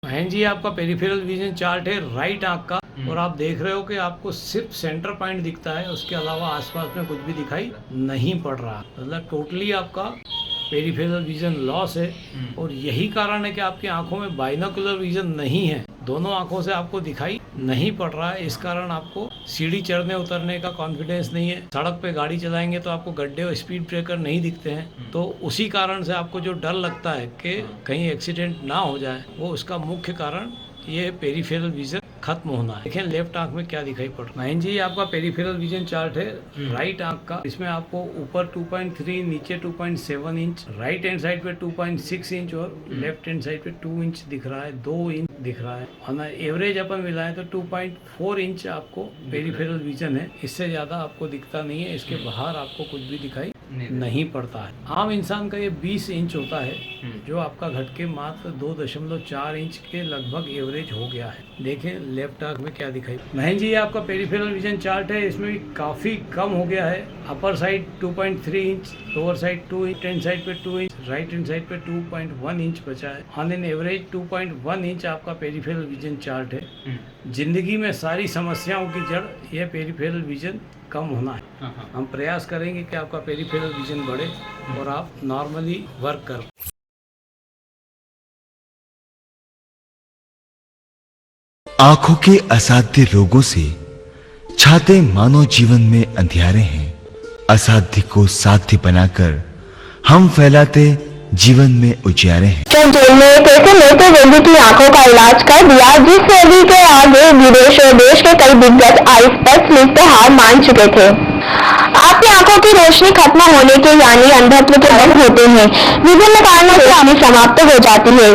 बहन जी, आपका peripheral vision chart है राइट आंख का, और आप देख रहे हो कि आपको सिर्फ सेंटर पॉइंट दिखता है, उसके अलावा आसपास में कुछ भी दिखाई नहीं पड़ रहा। मतलब टोटली आपका पेरिफेरल विजन लॉस है, और यही कारण है कि आपकी आंखों में बाइनोकुलर विजन नहीं है, दोनों आंखों से आपको दिखाई नहीं पड़ रहा है। इस कारण आपको सीढ़ी चढ़ने उतरने का कॉन्फिडेंस नहीं है। सड़क पे गाड़ी चलाएंगे तो आपको गड्ढे और स्पीड ब्रेकर नहीं दिखते हैं, तो उसी कारण से आपको जो डर लगता है कि कहीं एक्सीडेंट ना हो जाए, वो उसका मुख्य कारण ये पेरिफेरल विजन खत्म होना है। देखें लेफ्ट आंख में क्या दिखाई पड़ रहा है। महेंद्र जी, आपका पेरिफेरल विजन चार्ट है राइट आंख का, इसमें आपको ऊपर 2.3, नीचे 2.7 इंच, राइट हैंड साइड पे 2.6 इंच और लेफ्ट हैंड साइड पे 2 इंच दिख रहा है, 2 इंच दिख रहा है। और एवरेज अपन मिलाएं तो 2.4 इंच आपको पेरिफेरल विजन है, इससे ज़्यादा आपको दिखता नहीं है। इसके बाहर आपको कुछ भी दिखाई नहीं पड़ता है। आम इंसान का ये 20 इंच होता है, जो आपका घट के मात्र 2.4 इंच के लगभग एवरेज हो गया है। देखें लेफ्ट आंख में क्या दिखाई। महेंद्र जी, आपका पेरिफेरल विजन चार्ट है, इसमें भी काफ़ी कम हो गया है। Upper side 2.3 inch, lower side 2 inch, hand side पे 2 इंच, राइट हैंड साइड पे 2.1 इंच बचा है। ऑन एन एवरेज 2.1 इंच आपका पेरिफेरल विजन चार्ट है। जिंदगी में सारी समस्याओं की जड़ यह पेरिफेरल विजन कम होना है। हम प्रयास करेंगे कि आपका पेरिफेरल विजन बढ़े और आप नॉर्मली वर्क कर। आंखों के असाध्य रोगों से छाते मानव जीवन में अंधियारे हैं। असाध्य को साध्य बनाकर हम फैलाते जीवन में उजियारे हैं। जेल में एक ऐसे नेत्र रोगी की आंखों का इलाज कर दिया, जिस रोगी के आगे विदेश और देश के कई दिग्गज आई स्पेशलिस्ट पे हार मान चुके थे। आपकी आंखों की रोशनी खत्म होने के यानी अंधत्व के लक्षण होते हैं। विभिन्न कारणों से आंखें समाप्त हो जाती है।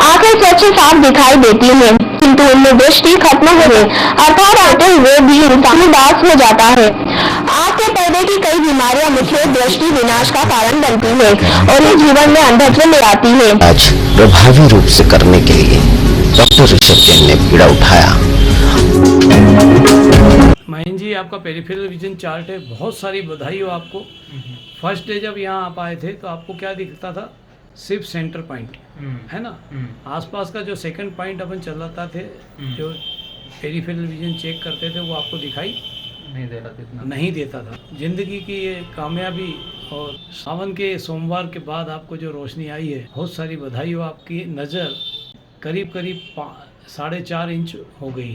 आंखें स्वच्छ साफ दिखाई देती हैं, किंतु उनमें दृष्टि खत्म हो गई, अर्थात आते हुए भी इंसान उदास हो जाता है। आंख के पर्दे की कई बीमारियां मुख्य दृष्टि विनाश का कारण बनती है और ये जीवन में अंधत्व ले आती है। आज प्रभावी रूप से करने के लिए डॉक्टर ऋषभ जैन ने बीड़ा उठाया। महेंद्र जी, आपका पेरिफेरल विजन चार्ट है, बहुत सारी बधाई हो आपको। फर्स्ट डे जब यहाँ आप आए थे तो आपको क्या दिखता था? सिर्फ सेंटर पॉइंट, है ना। आसपास का जो सेकंड पॉइंट अपन चलाता थे, जो पेरिफेरल विजन चेक करते थे, वो आपको दिखाई नहीं देता था। जिंदगी की ये कामयाबी और सावन के सोमवार के बाद आपको जो रोशनी आई है, बहुत सारी बधाई हो। आपकी नज़र करीब करीब 4.5 इंच हो गई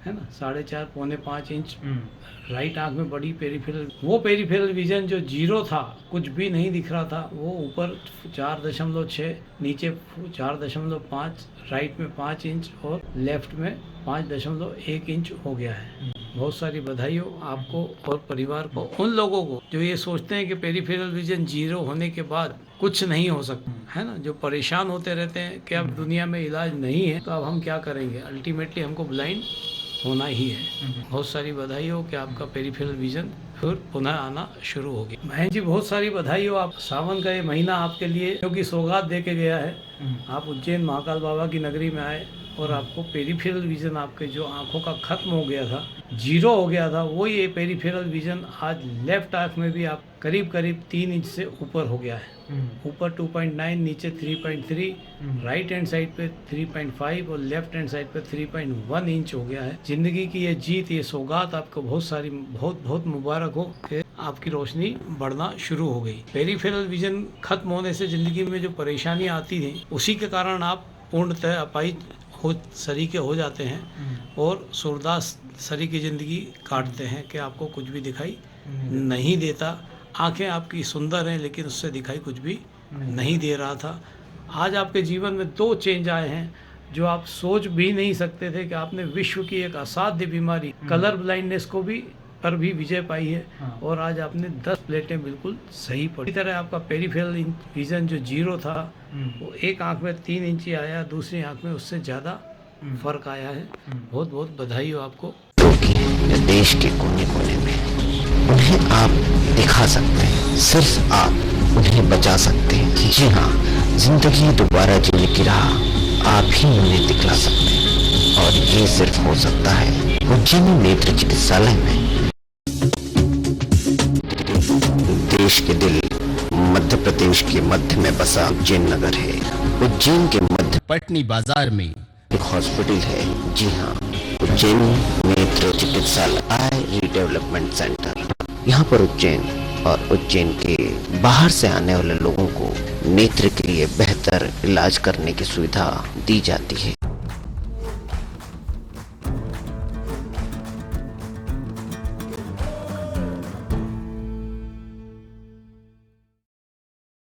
है ना, 4.5 पौने 5 इंच राइट आंख में बड़ी पेरिफेरल। वो पेरिफेरल विजन जो 0 था, कुछ भी नहीं दिख रहा था, वो ऊपर 4.6, नीचे 4.5, राइट में 5 इंच और लेफ्ट में 5.1 इंच हो गया है। बहुत सारी बधाई हो आपको और परिवार को। उन लोगों को जो ये सोचते हैं कि पेरिफेरल विजन 0 होने के बाद कुछ नहीं हो सकता, है ना, जो परेशान होते रहते हैं कि अब दुनिया में इलाज नहीं है, तो अब हम क्या करेंगे, अल्टीमेटली हमको ब्लाइंड होना ही है। बहुत सारी बधाई हो कि आपका पेरिफेरल विजन फिर पुनः आना शुरू हो गया। महेंद्र जी, बहुत सारी बधाई हो। आप सावन का ये महीना आपके लिए क्योंकि सौगात दे के गया है। आप उज्जैन महाकाल बाबा की नगरी में आए और आपको पेरिफेरल विजन, आपके जो आंखों का खत्म हो गया था, 0 हो गया था, वो ये पेरिफेरल विजन आज लेफ्ट आंख में भी आप करीब करीब 3 इंच से ऊपर हो गया है। ऊपर 2.9, नीचे 3.3, राइट हैंड साइड पे 3.5 और लेफ्ट हैंड साइड पे 3.1 इंच हो गया है। जिंदगी की ये जीत, ये सौगात आपको बहुत बहुत मुबारक हो कि आपकी रोशनी बढ़ना शुरू हो गई। पेरिफेरल विजन खत्म होने से जिंदगी में जो परेशानियां आती थी, उसी के कारण आप पूर्णतः अपाहिज सरीखे हो जाते हैं और सूरदास सरी की ज़िंदगी काटते हैं कि आपको कुछ भी दिखाई नहीं देता। आंखें आपकी सुंदर हैं, लेकिन उससे दिखाई कुछ भी नहीं दे रहा था। आज आपके जीवन में 2 चेंज आए हैं जो आप सोच भी नहीं सकते थे कि आपने विश्व की एक असाध्य बीमारी कलर ब्लाइंडनेस को भी पर भी विजय पाई है। और आज आपने 10 प्लेटें बिल्कुल सही पड़ी। इसी तरह आपका पेरिफेरल विजन जो 0 था, वो एक आंख में 3 इंच ही आया, दूसरी आंख में उससे ज़्यादा फर्क आया है। बहुत बहुत बधाई हो आपको। देश के कोने कोने में उन्हें आप दिखा सकते हैं, सिर्फ आप उन्हें बचा सकते हैं। जी हाँ, जिंदगी दोबारा जीने की राह आप ही उन्हें दिखला सकते हैं, और ये सिर्फ हो सकता है उज्जैनी नेत्र चिकित्सालय में। देश के दिल, मध्य मध्य प्रदेश के मध्य में बसा उज्जैन नगर है। उज्जैन के मध्य पटनी बाजार में एक हॉस्पिटल है। जी हाँ, उज्जैन नेत्र चिकित्सालय आई रीडेवलपमेंट सेंटर। यहाँ पर उज्जैन और उज्जैन के बाहर से आने वाले लोगों को नेत्र के लिए बेहतर इलाज करने की सुविधा दी जाती है।